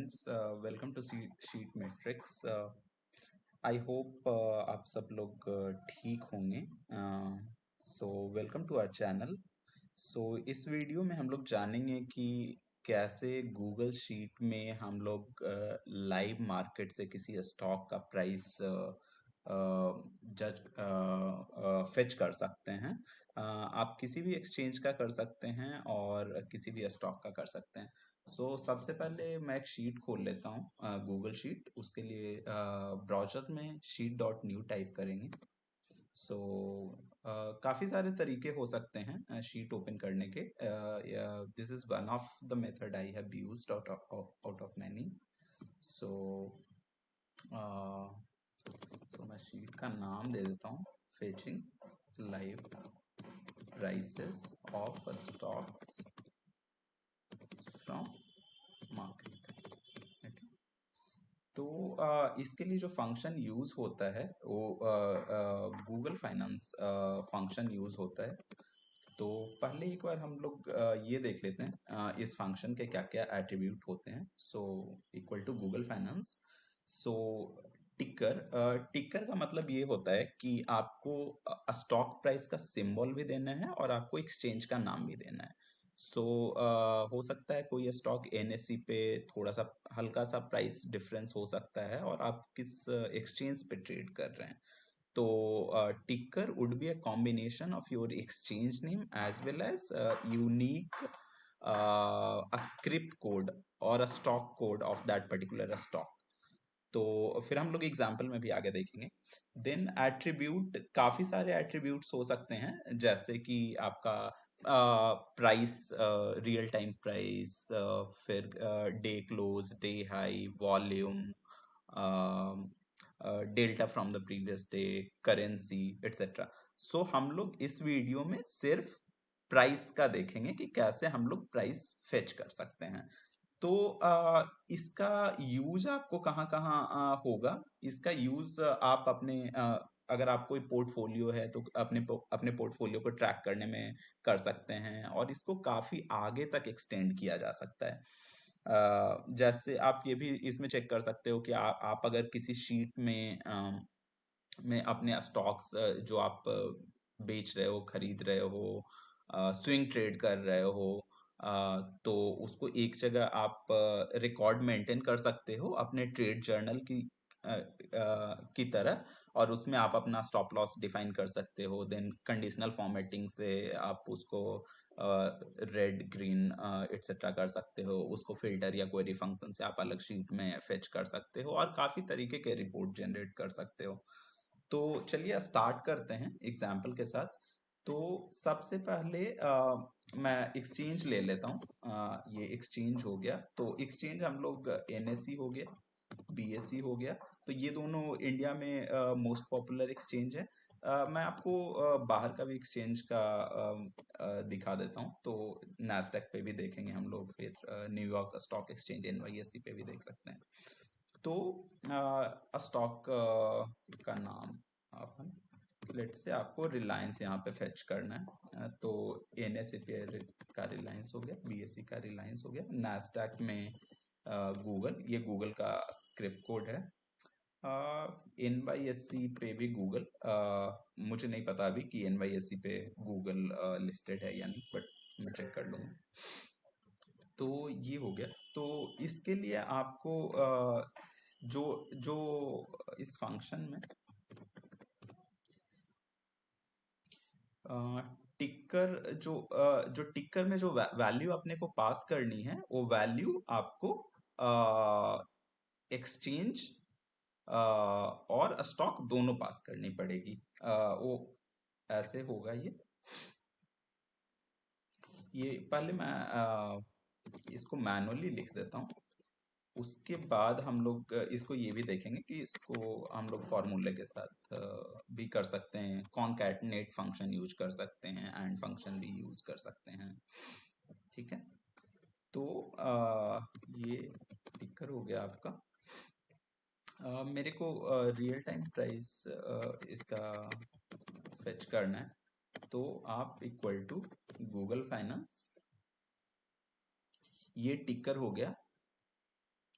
Friends, welcome to Sheet Matrix. I hope आप सब लोग ठीक होंगे। So welcome to our channel. So इस वीडियो में हम लोग जानेंगे कि कैसे गूगल शीट में हम लोग लाइव मार्केट से किसी स्टॉक का प्राइस जज फेच कर सकते हैं। आप किसी भी एक्सचेंज का कर सकते हैं और किसी भी स्टॉक का कर सकते हैं। सबसे पहले मैं एक शीट खोल लेता हूँ, गूगल शीट। उसके लिए ब्राउज़र में sheet.new टाइप करेंगे। सो काफ़ी सारे तरीके हो सकते हैं शीट ओपन करने के। This is one of the method I have used out of many. So मैं शीट का नाम दे देता हूँ, fetching live prices of stocks from market. तो इसके लिए जो फंक्शन यूज होता है वो गूगल फाइनेंस फंक्शन यूज होता है। तो पहले एक बार हम लोग ये देख लेते हैं इस फंक्शन के क्या क्या एट्रीब्यूट होते हैं। Equal to Google Finance. So ticker का मतलब ये होता है कि आपको स्टॉक प्राइस का सिंबल भी देना है और आपको एक्सचेंज का नाम भी देना है। हो सकता है कोई स्टॉक एनएससी पे थोड़ा सा हल्का सा प्राइस डिफरेंस हो सकता है और आप किस एक्सचेंज पे ट्रेड कर रहे हैं। तो ticker would be a combination of your exchange name as well as unique a script code or a stock code of that particular stock। तो फिर हम लोग एग्जाम्पल में भी आगे देखेंगे। देन एट्रीब्यूट, काफी सारे एट्रीब्यूट्स हो सकते हैं, जैसे कि आपका प्राइस, रियल टाइम प्राइस, फिर day close, day high, volume, delta from the previous day, currency etcetera. हम लोग इस वीडियो में सिर्फ प्राइस का देखेंगे कि कैसे हम लोग प्राइस फेच कर सकते हैं। तो इसका यूज आपको कहाँ कहाँ होगा। इसका यूज आप अपने अगर आप कोई पोर्टफोलियो है तो अपने पोर्टफोलियो को ट्रैक करने में कर सकते हैं और इसको काफी आगे तक एक्सटेंड किया जा सकता है। जैसे आप ये भी इसमें चेक कर सकते हो कि आप अगर किसी शीट में अपने स्टॉक्स जो आप बेच रहे हो, खरीद रहे हो, स्विंग ट्रेड कर रहे हो, तो उसको एक जगह आप रिकॉर्ड मेंटेन कर सकते हो अपने ट्रेड जर्नल की तरह। और उसमें आप अपना स्टॉप लॉस डिफाइन कर सकते हो। देन कंडीशनल फॉर्मेटिंग से आप उसको रेड, ग्रीन एटसेट्रा कर सकते हो। उसको फिल्टर या क्वेरी फंक्शन से आप अलग शीट में फेच कर सकते हो और काफ़ी तरीके के रिपोर्ट जनरेट कर सकते हो। तो चलिए स्टार्ट करते हैं एग्जाम्पल के साथ। तो सबसे पहले मैं एक्सचेंज ले लेता हूँ। ये एक्सचेंज हो गया। तो एक्सचेंज हम लोग एनएससी हो गया, बीएसई हो गया। तो ये दोनों इंडिया में मोस्ट पॉपुलर एक्सचेंज है। मैं आपको बाहर का भी एक्सचेंज का दिखा देता हूँ। तो नैस्डैक पे भी देखेंगे हम लोग, फिर न्यूयॉर्क स्टॉक एक्सचेंज एनवाईएसई पे भी देख सकते हैं। तो स्टॉक का नाम अपन, लेट्स से आपको रिलायंस यहाँ पे फेच करना है। तो एनएसई पे का रिलायंस हो गया, बीएसई का रिलायंस हो गया, नैस्डैक में गूगल, ये गूगल का स्क्रिप्ट कोड है। एनवाईएससी पे भी गूगल, मुझे नहीं पता अभी कि एनवाईएससी पे गूगल लिस्टेड है या नहीं, बट मैं चेक कर लूँगा। तो ये हो गया। तो इसके लिए आपको जो जो इस फंक्शन में टिक्कर जो टिक्कर में जो वैल्यू अपने को पास करनी है, वो वैल्यू आपको एक्सचेंज और स्टॉक दोनों पास करनी पड़ेगी। वो ऐसे होगा। ये पहले मैं इसको मैनुअली लिख देता हूँ। उसके बाद हम लोग इसको ये भी देखेंगे कि इसको हम लोग फॉर्मूले के साथ भी कर सकते हैं। कॉनकैटनेट फंक्शन यूज कर सकते हैं, एंड फंक्शन भी यूज कर सकते हैं। ठीक है। तो ये टिकर हो गया आपका। मेरे को रियल टाइम प्राइस इसका फेच करना है। तो आप इक्वल टू गूगल फाइनेंस, ये टिकर हो गया।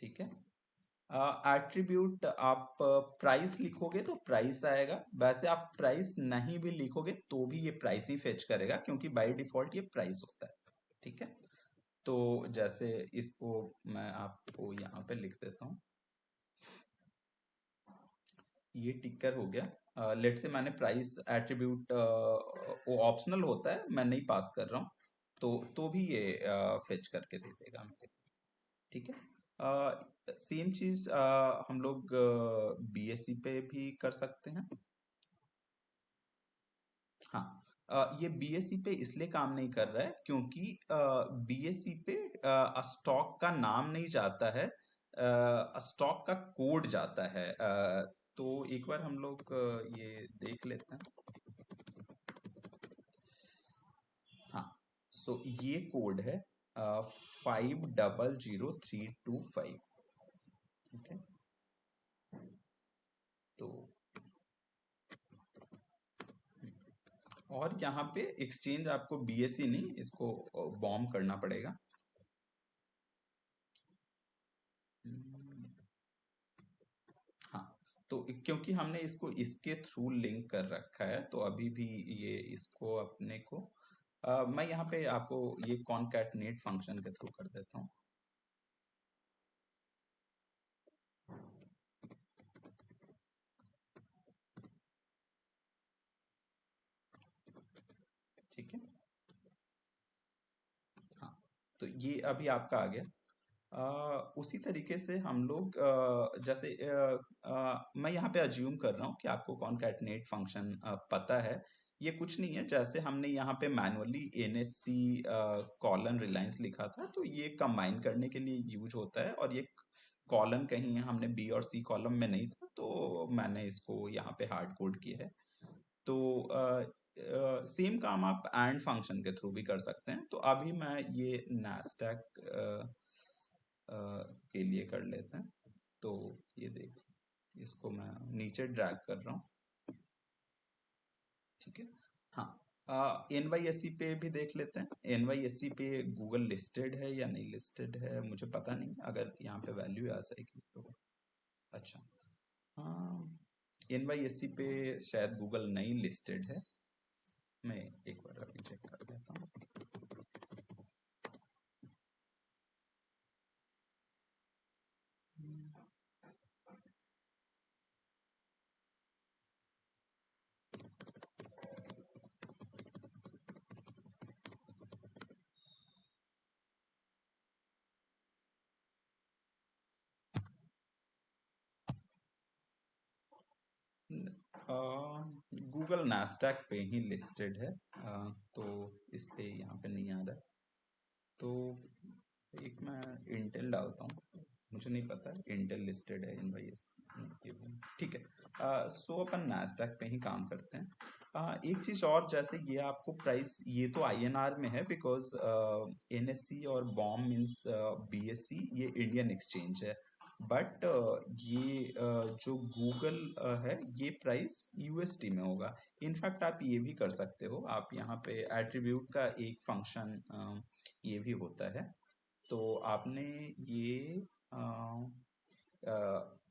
ठीक है। एट्रीब्यूट आप प्राइस लिखोगे तो प्राइस आएगा, वैसे आप प्राइस नहीं भी लिखोगे तो भी ये प्राइस ही फेच करेगा, क्योंकि बाय डिफॉल्ट ये प्राइस होता है। ठीक है। तो जैसे इसको मैं आपको यहाँ पे लिख देता हूँ, ये टिकर हो गया। लेट से मैंने प्राइस एट्रीब्यूट वो ऑप्शनल होता है, मैं नहीं पास कर रहा हूँ, तो भी ये फेच करके दे देगा मेरे को। ठीक है। सेम चीज हम लोग बीएससी पे भी कर सकते हैं। हाँ। ये बीएससी पे इसलिए काम नहीं कर रहा है क्योंकि बीएससी पे स्टॉक का नाम नहीं जाता है, स्टॉक का कोड जाता है। तो एक बार हम लोग ये देख लेते हैं। हाँ। सो ये कोड है 500325। ठीक है। तो और यहाँ पे एक्सचेंज आपको बीएससी नहीं, इसको बॉम्ब करना पड़ेगा। हम्म, हाँ। तो क्योंकि हमने इसको इसके थ्रू लिंक कर रखा है, तो अभी भी ये इसको अपने को मैं यहाँ पे आपको ये कॉनकैटनेट फंक्शन के थ्रू कर देता हूँ। ठीक है। हाँ। तो ये अभी आपका आ गया। उसी तरीके से हम लोग जैसे मैं यहाँ पे अज्यूम कर रहा हूँ कि आपको कॉनकैटनेट फंक्शन पता है। ये कुछ नहीं है, जैसे हमने यहाँ पे मैनुअली एनएससी कॉलन रिलायंस लिखा था, तो ये कंबाइन करने के लिए यूज होता है, और ये कॉलन कहीं हमने बी और सी कॉलम में नहीं था, तो मैंने इसको यहाँ पे हार्ड कोड किया है। तो सेम काम आप एंड फंक्शन के थ्रू भी कर सकते हैं। तो अभी मैं ये नैस्डैक के लिए कर लेते हैं। तो ये देख, इसको मैं नीचे ड्रैग कर रहा हूँ। ठीक है। हाँ। एनवाईएससी पे भी देख लेते हैं, एनवाईएससी पे गूगल लिस्टेड है या नहीं लिस्टेड है मुझे पता नहीं, अगर यहाँ पे वैल्यू आ जाएगी तो अच्छा। हाँ। एनवाईएससी पे शायद गूगल नहीं लिस्टेड है, मैं एक बार अभी चेक कर लेता हूँ। गूगल नास्डैक पे ही लिस्टेड है, तो इसलिए यहाँ पे नहीं आ रहा है। तो एक मैं इंटेल डालता हूँ, मुझे नहीं पता इंटेल लिस्टेड है इनवाईएस, ये भी नहीं। ठीक है। सो अपन नास्डैक पे ही काम करते हैं। एक चीज और, जैसे ये आपको प्राइस ये तो आईएनआर में है, बिकॉज एनएससी और बॉम मीन्स बीएससी ये इंडियन एक्सचेंज है, बट ये जो गूगल है ये प्राइस यूएसडी में होगा। इनफैक्ट आप ये भी कर सकते हो, आप यहाँ पे एट्रीब्यूट का एक फंक्शन ये भी होता है। तो आपने ये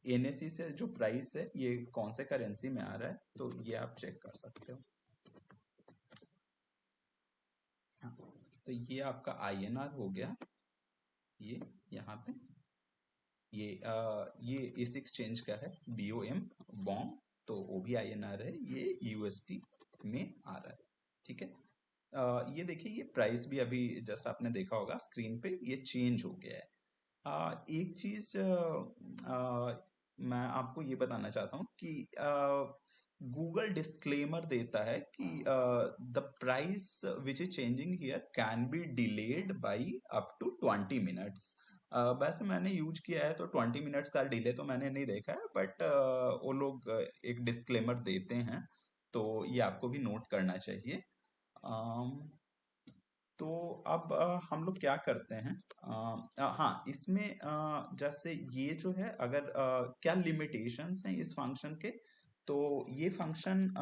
एनएससी से जो प्राइस है ये कौन से करेंसी में आ रहा है, तो ये आप चेक कर सकते हो। हाँ। तो ये आपका आईएनआर हो गया, ये यहाँ पे ये इस एक्सचेंज का है, बीओएम बॉम, तो वो भी आईएनआर है, ये यूएसडी में आ रहा है। ठीक है। ये देखिए, ये प्राइस भी अभी जस्ट आपने देखा होगा स्क्रीन पे, ये चेंज हो गया है। एक चीज मैं आपको ये बताना चाहता हूँ कि गूगल डिस्क्लेमर देता है कि the price which is changing here can be delayed by up to 20 minutes. वैसे मैंने यूज किया है तो 20 मिनट्स का डिले तो मैंने नहीं देखा है, बट वो लोग एक डिस्क्लेमर देते हैं, तो ये आपको भी नोट करना चाहिए। तो अब हम लोग क्या करते हैं, हाँ इसमें जैसे ये जो है, अगर क्या लिमिटेशंस हैं इस फंक्शन के, तो ये फंक्शन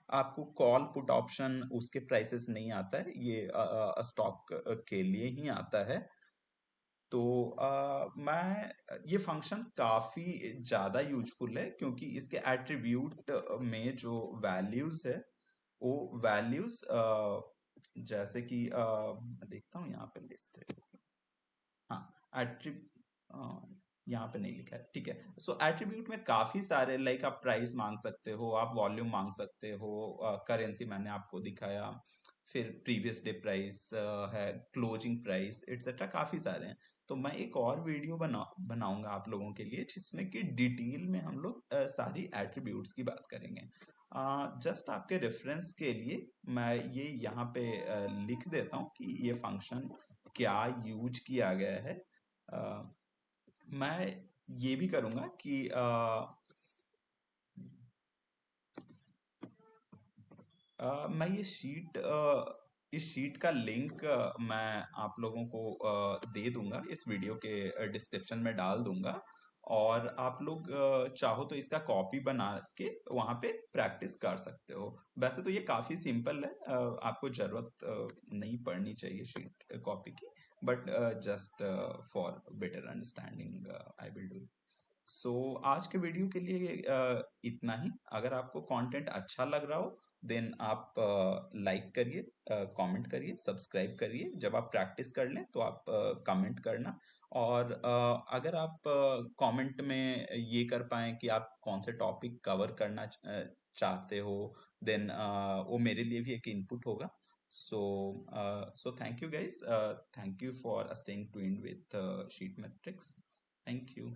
आपको कॉल पुट ऑप्शन उसके प्राइसेस नहीं आता है, ये स्टॉक के लिए ही आता है। तो मैं ये फंक्शन काफी ज्यादा यूजफुल है क्योंकि इसके एट्रीब्यूट में जो वैल्यूज है वो वैल्यूज जैसे कि मैं देखता हूँ यहाँ पे लिस्ट है। हाँ, एट्री यहाँ पे नहीं लिखा है, ठीक है। सो एट्रीब्यूट में काफी सारे, लाइक आप प्राइस मांग सकते हो, आप वॉल्यूम मांग सकते हो, करेंसी मैंने आपको दिखाया, फिर प्रीवियस डे प्राइस है, क्लोजिंग प्राइस एटसेट्रा, काफी सारे हैं। तो मैं एक और वीडियो बनाऊंगा आप लोगों के लिए जिसमें कि डिटेल में हम लोग सारी एट्रीब्यूट्स की बात करेंगे। जस्ट आपके रेफरेंस के लिए मैं ये यहाँ पे लिख देता हूँ कि ये फंक्शन क्या यूज किया गया है। अ, मैं ये भी करूंगा कि मैं ये शीट इस शीट का लिंक मैं आप लोगों को दे दूंगा, इस वीडियो के डिस्क्रिप्शन में डाल दूंगा। और आप लोग चाहो तो इसका कॉपी बना के वहाँ पे प्रैक्टिस कर सकते हो। वैसे तो ये काफ़ी सिंपल है, आपको ज़रूरत नहीं पड़नी चाहिए शीट कॉपी की, but just for better understanding I will do. So आज के वीडियो के लिए इतना ही। अगर आपको कंटेंट अच्छा लग रहा हो देन आप लाइक करिए, कमेंट करिए, सब्सक्राइब करिए। जब आप प्रैक्टिस कर लें तो आप कमेंट करना। और अगर आप कमेंट में ये कर पाएं कि आप कौन से टॉपिक कवर करना चाहते हो, देन वो मेरे लिए भी एक इनपुट होगा। So so thank you guys, thank you for staying tuned with Sheet Matrix. Thank you.